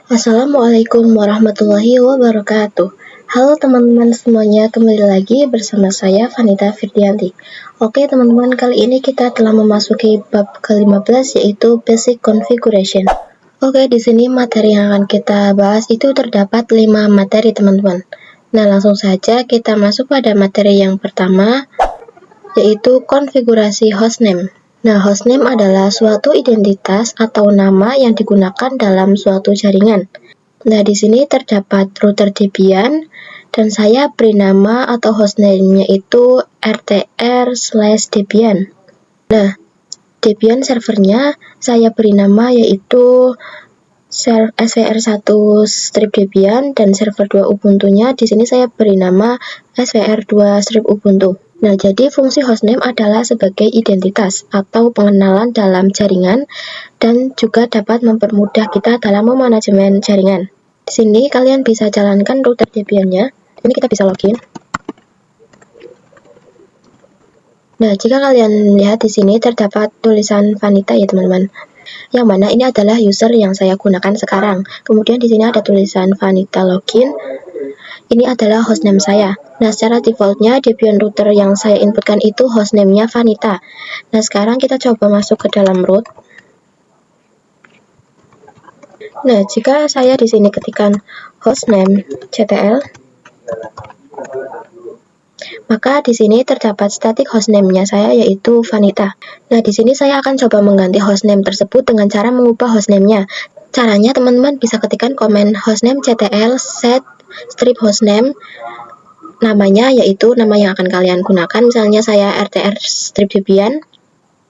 Assalamualaikum warahmatullahi wabarakatuh. Halo teman-teman semuanya, kembali lagi bersama saya Vanita Firdianti. Oke teman-teman, kali ini kita telah memasuki bab ke-15 yaitu Basic Configuration. Oke, di sini materi yang akan kita bahas itu terdapat 5 materi teman-teman. Nah, langsung saja kita masuk pada materi yang pertama yaitu konfigurasi hostname. Nah, hostname adalah suatu identitas atau nama yang digunakan dalam suatu jaringan. Nah, di sini terdapat router Debian dan saya beri nama atau hostname-nya itu rtr/debian. Nah, Debian servernya saya beri nama yaitu svr1-debian dan server 2 Ubuntu-nya di sini saya beri nama svr2-ubuntu. Nah, jadi fungsi hostname adalah sebagai identitas atau pengenalan dalam jaringan dan juga dapat mempermudah kita dalam memanajemen jaringan. Di sini kalian bisa jalankan router Debian-nya. Ini kita bisa login. Nah, jika kalian lihat di sini terdapat tulisan Vanita ya teman-teman. Yang mana ini adalah user yang saya gunakan sekarang. Kemudian di sini ada tulisan Vanita login. Ini adalah hostname saya. Nah, secara defaultnya Debian router yang saya inputkan itu hostname-nya Vanita. Nah, sekarang kita coba masuk ke dalam root. Nah, jika saya di sini ketikkan hostname ctl, maka di sini terdapat static hostname-nya saya yaitu Vanita. Nah, di sini saya akan coba mengganti hostname tersebut dengan cara mengubah hostname-nya. Caranya teman-teman bisa ketikkan komen hostname ctl set strip hostname, namanya yaitu nama yang akan kalian gunakan, misalnya saya rtr strip debian.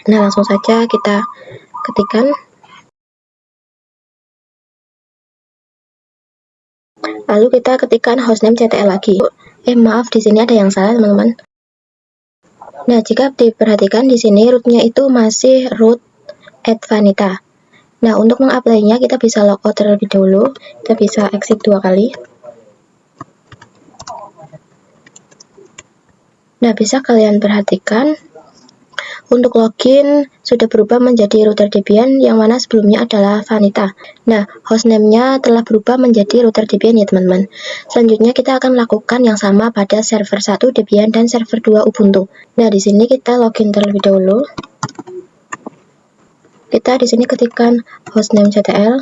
Nah, langsung saja kita ketikkan, lalu kita ketikkan hostname ctl lagi. Maaf, di sini ada yang salah teman-teman. Nah, jika diperhatikan di sini rootnya itu masih root @vanita. Nah, untuk mengapply-nya kita bisa logout terlebih dahulu. Kita bisa exit 2 kali. Nah, bisa kalian perhatikan untuk login sudah berubah menjadi router Debian yang mana sebelumnya adalah Vanita. Nah, hostname-nya telah berubah menjadi router Debian ya teman-teman. Selanjutnya kita akan lakukan yang sama pada server 1 Debian dan server 2 Ubuntu. Nah, di sini kita login terlebih dahulu. Kita di sini ketikkan hostname ctl.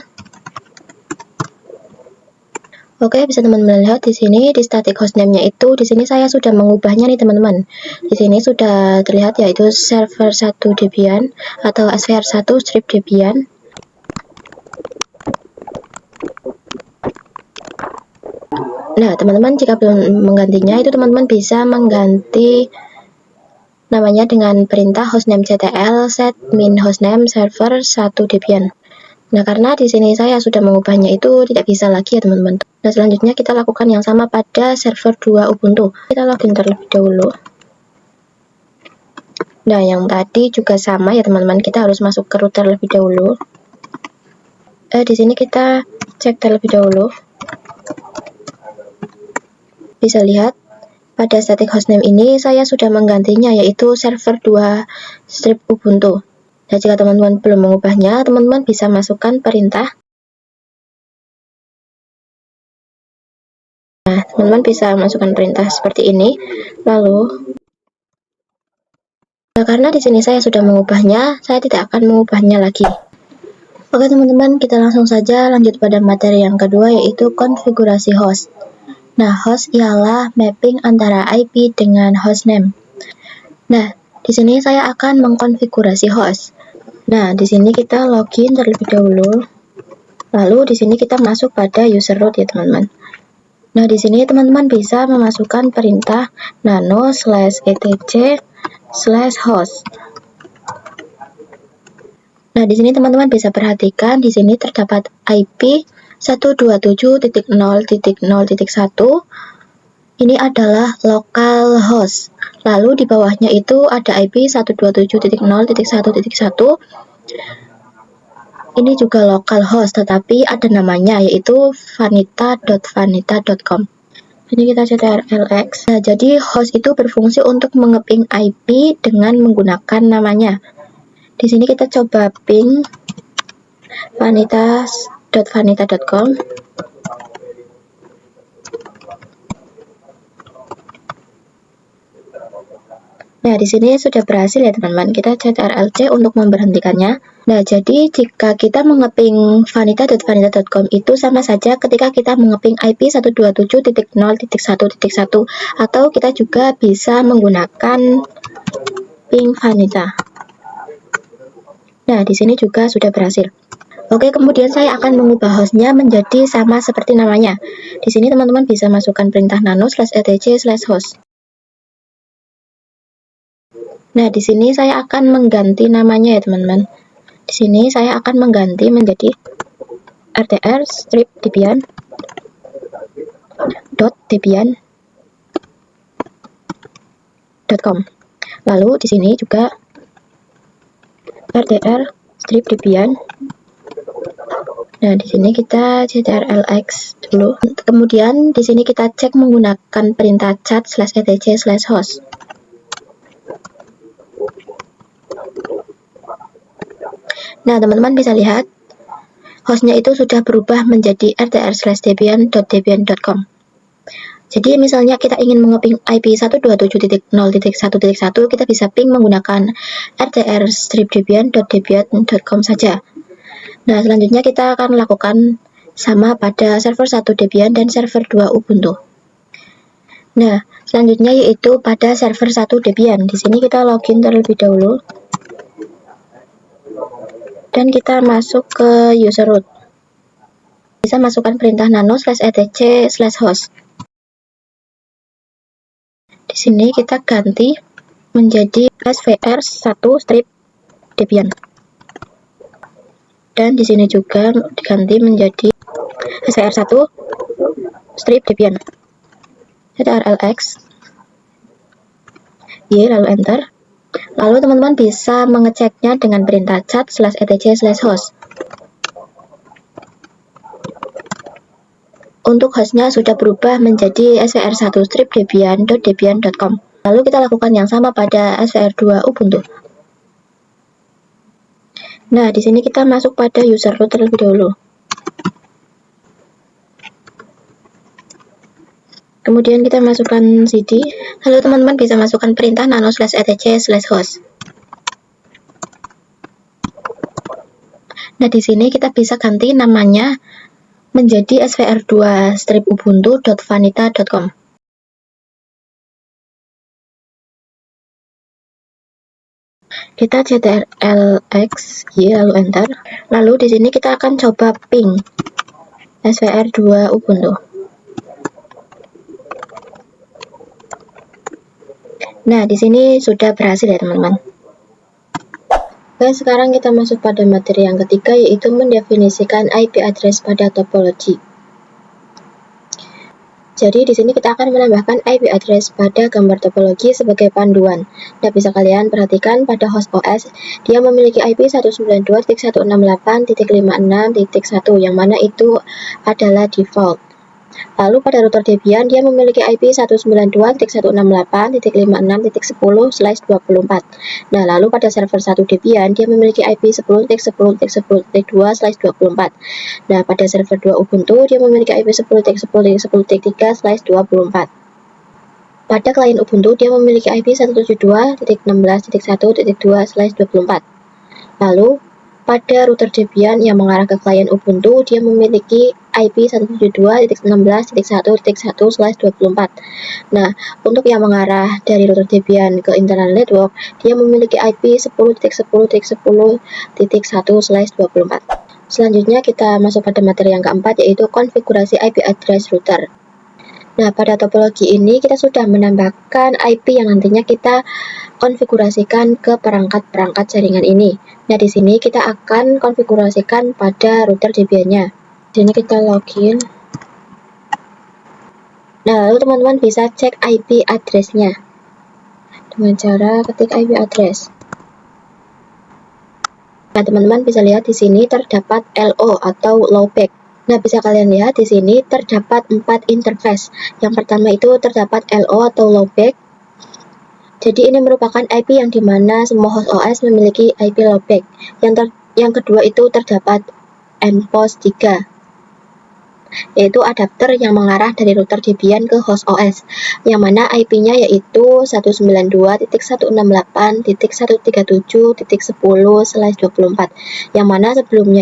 Oke, bisa teman-teman lihat di sini di static hostname-nya itu di sini saya sudah mengubahnya nih teman-teman. Di sini sudah terlihat yaitu server 1 Debian atau svr1 strip Debian. Nah, teman-teman jika belum menggantinya itu teman-teman bisa mengganti namanya dengan perintah hostname ctl set min hostname server 1 Debian. Nah, karena di sini saya sudah mengubahnya itu tidak bisa lagi ya teman-teman. Nah, selanjutnya kita lakukan yang sama pada server 2 Ubuntu. Kita login terlebih dahulu. Nah, yang tadi juga sama ya teman-teman. Kita harus masuk ke router terlebih dahulu. Di sini kita cek terlebih dahulu. Bisa lihat pada static hostname ini saya sudah menggantinya yaitu server 2 strip Ubuntu. Nah, jika teman-teman belum mengubahnya, teman-teman bisa masukkan perintah. Nah, teman-teman bisa masukkan perintah seperti ini. Lalu, nah, karena di sini saya sudah mengubahnya, saya tidak akan mengubahnya lagi. Oke teman-teman, kita langsung saja lanjut pada materi yang kedua yaitu konfigurasi host. Nah, host ialah mapping antara IP dengan hostname. Nah, di sini saya akan mengkonfigurasi host. Nah, di sini kita login terlebih dahulu. Lalu di sini kita masuk pada user root ya teman-teman. Nah, di sini teman-teman bisa memasukkan perintah nano/etc/host. Nah, di sini teman-teman bisa perhatikan di sini terdapat IP 127.0.0.1. Ini adalah local host. Lalu di bawahnya itu ada IP 127.0.1.1. Ini juga local host, tetapi ada namanya yaitu vanita.vanita.com. Ini kita ctrlx. Nah, jadi host itu berfungsi untuk mengeping IP dengan menggunakan namanya. Di sini kita coba ping vanita.vanita.com. .vanita.com. Nah, di sini sudah berhasil ya teman-teman. Kita ctrlc untuk memberhentikannya. Nah, jadi jika kita mengeping vanita.vanita.com itu sama saja ketika kita mengeping IP 127.0.1.1 atau kita juga bisa menggunakan ping vanita. Nah, di sini juga sudah berhasil. Oke, kemudian saya akan mengubah hostnya menjadi sama seperti namanya. Di sini teman-teman bisa masukkan perintah nano/etc/host. Nah, di sini saya akan mengganti namanya ya teman-teman. Di sini saya akan mengganti menjadi rtr-debian.debian.com. Lalu di sini juga rtr-debian. Nah, di sini kita ctrlx dulu. Kemudian di sini kita cek menggunakan perintah cat/etc/host. Nah, teman-teman bisa lihat hostnya itu sudah berubah menjadi rtr/debian.debian.com. Jadi misalnya kita ingin mengeping IP 127.0.1.1, kita bisa ping menggunakan rtr-debian.debian.com saja. Nah, selanjutnya kita akan lakukan sama pada server 1 Debian dan server 2 Ubuntu. Nah, selanjutnya yaitu pada server 1 Debian. Di sini kita login terlebih dahulu. Dan kita masuk ke user root. Bisa masukkan perintah nano/etc/host. Di sini kita ganti menjadi svr1-debian. Dan di sini juga diganti menjadi svr1-debian. ctrlx y lalu enter. Lalu teman-teman bisa mengeceknya dengan perintah cat/etc/host. Untuk hostnya sudah berubah menjadi svr1-debian.debian.com. Lalu kita lakukan yang sama pada svr2 Ubuntu. Nah, di sini kita masuk pada user root terlebih dahulu. Kemudian kita masukkan cd. Lalu teman-teman bisa masukkan perintah nano/etc/host. Nah, di sini kita bisa ganti namanya menjadi svr2-ubuntu.vanita.com. Kita ctrlx y lalu enter. Lalu di sini kita akan coba ping svr2 Ubuntu. Nah, di sini sudah berhasil ya teman-teman. Oke, sekarang kita masuk pada materi yang ketiga, yaitu mendefinisikan IP address pada topologi. Jadi di sini kita akan menambahkan IP address pada gambar topologi sebagai panduan. Nah, bisa kalian perhatikan pada host OS, dia memiliki IP 192.168.56.1 yang mana itu adalah default. Lalu pada router Debian dia memiliki IP 192.168.56.10/24. Nah, lalu pada server 1 Debian dia memiliki IP 10.10.10.2/24. Nah, pada server 2 Ubuntu dia memiliki IP 10.10.10.3/24. Pada klien Ubuntu dia memiliki IP 172.16.1.2/24. Lalu pada router Debian yang mengarah ke klien Ubuntu, dia memiliki IP 172.16.1.1/24. Nah, untuk yang mengarah dari router Debian ke internal network, dia memiliki IP 10.10.10.1/24. Selanjutnya kita masuk pada materi yang keempat, yaitu konfigurasi IP address router. Nah, pada topologi ini kita sudah menambahkan IP yang nantinya kita konfigurasikan ke perangkat-perangkat jaringan ini. Nah, di sini kita akan konfigurasikan pada router Debian-nya. Di sini kita login. Nah, lalu teman-teman bisa cek IP address-nya dengan cara ketik IP address. Nah, teman-teman bisa lihat di sini terdapat LO atau loopback. Nah, bisa kalian lihat di sini terdapat 4 interface. Yang pertama itu terdapat LO atau loopback. Jadi ini merupakan IP yang dimana semua host OS memiliki IP loopback. Yang kedua itu terdapat nPOS 3, yaitu adapter yang mengarah dari router Debian ke host OS, yang mana IP-nya yaitu 192.168.137.10/24, yang mana sebelum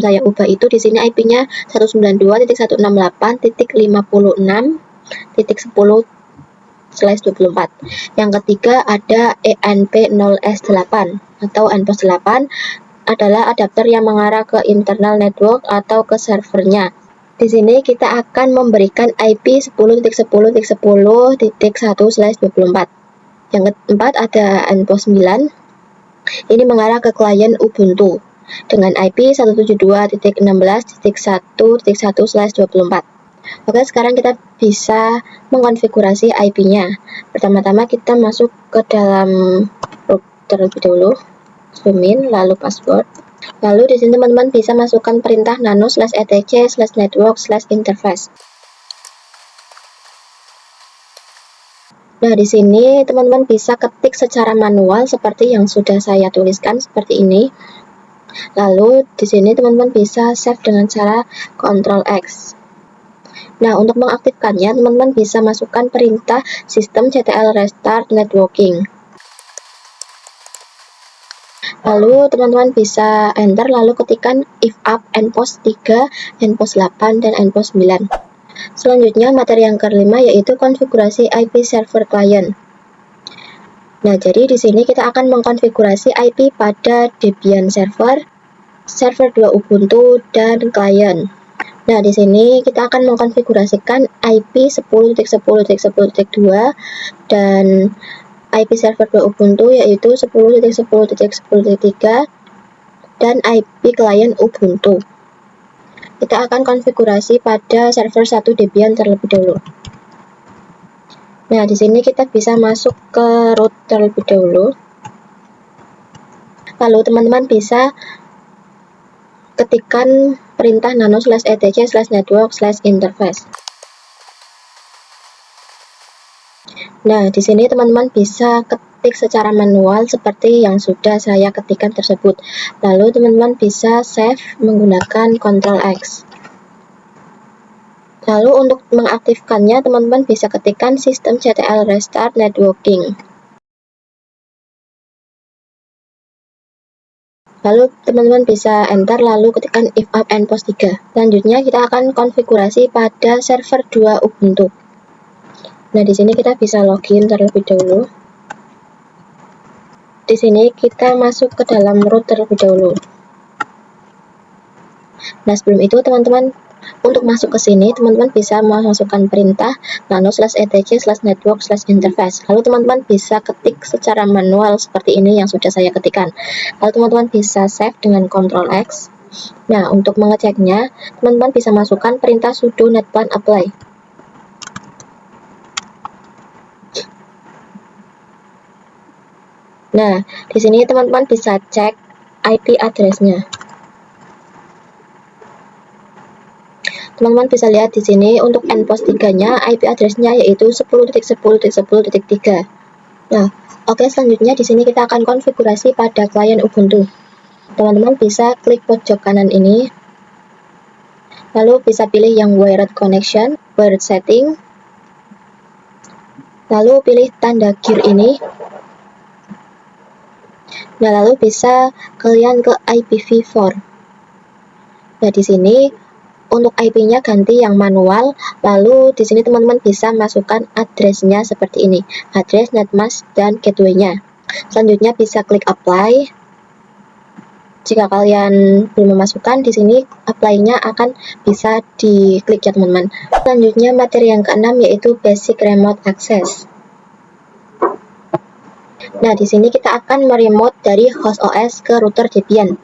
saya ubah itu di sini IP-nya 192.168.56.10/24. Yang ketiga ada ENP0S8 atau nPOS 8 adalah adapter yang mengarah ke internal network atau ke servernya. Di sini kita akan memberikan IP 10.10.10.1/24. Yang keempat ada nPOS 9. Ini mengarah ke klien Ubuntu dengan IP 172.16.1.1/24. Oke, sekarang kita bisa mengkonfigurasi IP-nya. Pertama-tama kita masuk ke dalam root terlebih dahulu, zoom in, lalu password. Lalu di sini teman-teman bisa masukkan perintah nano/etc/network/interface. Nah, di sini teman-teman bisa ketik secara manual seperti yang sudah saya tuliskan seperti ini. Lalu di sini teman-teman bisa save dengan cara Ctrl X. Nah, untuk mengaktifkannya teman-teman bisa masukkan perintah systemctl restart networking. Lalu teman-teman bisa enter, lalu ketikkan if up nPOS 3, nPOS 8, dan nPOS 9. Selanjutnya materi yang kelima yaitu konfigurasi IP server client. Nah, jadi di sini kita akan mengkonfigurasi IP pada Debian server, server 2 Ubuntu, dan client. Nah, di sini kita akan mengkonfigurasikan IP 10.10.10.2 dan IP server 2 Ubuntu yaitu 10.10.10.3 dan IP client Ubuntu. Kita akan konfigurasi pada server 1 Debian terlebih dahulu. Nah, di sini kita bisa masuk ke root terlebih dahulu. Lalu teman-teman bisa ketikkan perintah nano/etc/network/interface. Nah, di sini teman-teman bisa ketik secara manual seperti yang sudah saya ketikkan tersebut. Lalu teman-teman bisa save menggunakan Ctrl X. Lalu untuk mengaktifkannya teman-teman bisa ketikkan systemctl restart networking. Lalu teman-teman bisa enter, lalu ketikkan if up nPOS 3. Selanjutnya kita akan konfigurasi pada server 2 Ubuntu. Nah, di sini kita bisa login terlebih dahulu. Di sini kita masuk ke dalam root terlebih dahulu. Nah, sebelum itu teman-teman untuk masuk ke sini teman-teman bisa memasukkan perintah nano/etc/network/interface. Lalu teman-teman bisa ketik secara manual seperti ini yang sudah saya ketikkan. Lalu teman-teman bisa save dengan Ctrl X. Nah, untuk mengeceknya teman-teman bisa masukkan perintah sudo netplan apply. Nah, di sini teman-teman bisa cek IP address-nya. Teman-teman bisa lihat di sini untuk nPOS 3-nya IP address-nya yaitu 10.10.10.3. Nah, oke, selanjutnya di sini kita akan konfigurasi pada klien Ubuntu. Teman-teman bisa klik pojok kanan ini. Lalu bisa pilih yang wired connection, wired setting. Lalu pilih tanda gear ini. Nah, lalu bisa kalian ke IPv4. Nah, di sini untuk IP-nya ganti yang manual. Lalu di sini teman-teman bisa masukkan address-nya seperti ini, address, netmask, dan gateway-nya. Selanjutnya bisa klik apply. Jika kalian belum memasukkan, di sini apply-nya akan bisa diklik ya teman-teman. Selanjutnya materi yang keenam yaitu basic remote access. Nah, di sini kita akan meremote dari host OS ke router Debian.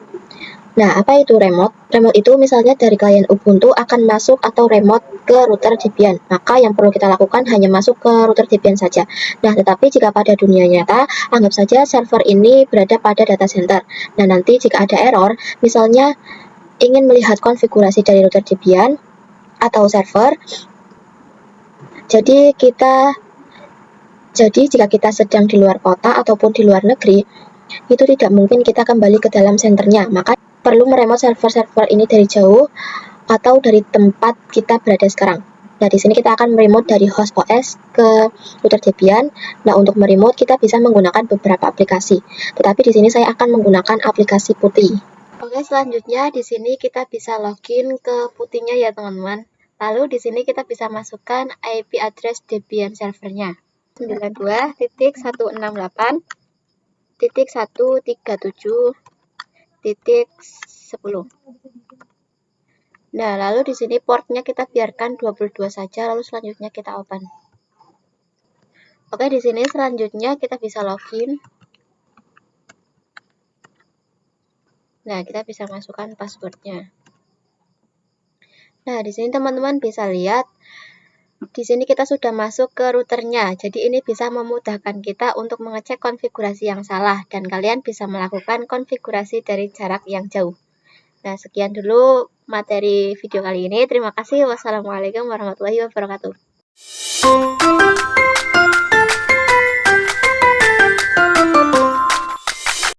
Nah, apa itu remote? Remote itu misalnya dari klien Ubuntu akan masuk atau remote ke router Debian. Maka yang perlu kita lakukan hanya masuk ke router Debian saja. Nah, tetapi jika pada dunia nyata, anggap saja server ini berada pada data center. Nah, nanti jika ada error, misalnya ingin melihat konfigurasi dari router Debian atau server, jadi jika kita sedang di luar kota ataupun di luar negeri, itu tidak mungkin kita kembali ke dalam senternya. Maka perlu meremote server-server ini dari jauh atau dari tempat kita berada sekarang. Nah, di sini kita akan meremote dari host OS ke router Debian. Nah, untuk meremote kita bisa menggunakan beberapa aplikasi. Tetapi di sini saya akan menggunakan aplikasi Putih. Oke, selanjutnya di sini kita bisa login ke Putihnya ya, teman-teman. Lalu di sini kita bisa masukkan IP address Debian servernya. 92.137.10. Nah, lalu di sini portnya kita biarkan 22 saja, lalu selanjutnya kita open. Oke, di sini selanjutnya kita bisa login. Nah, kita bisa masukkan passwordnya. Nah, di sini teman-teman bisa lihat, di sini kita sudah masuk ke routernya. Jadi ini bisa memudahkan kita untuk mengecek konfigurasi yang salah dan kalian bisa melakukan konfigurasi dari jarak yang jauh. Nah, sekian dulu materi video kali ini. Terima kasih. Wassalamualaikum warahmatullahi wabarakatuh.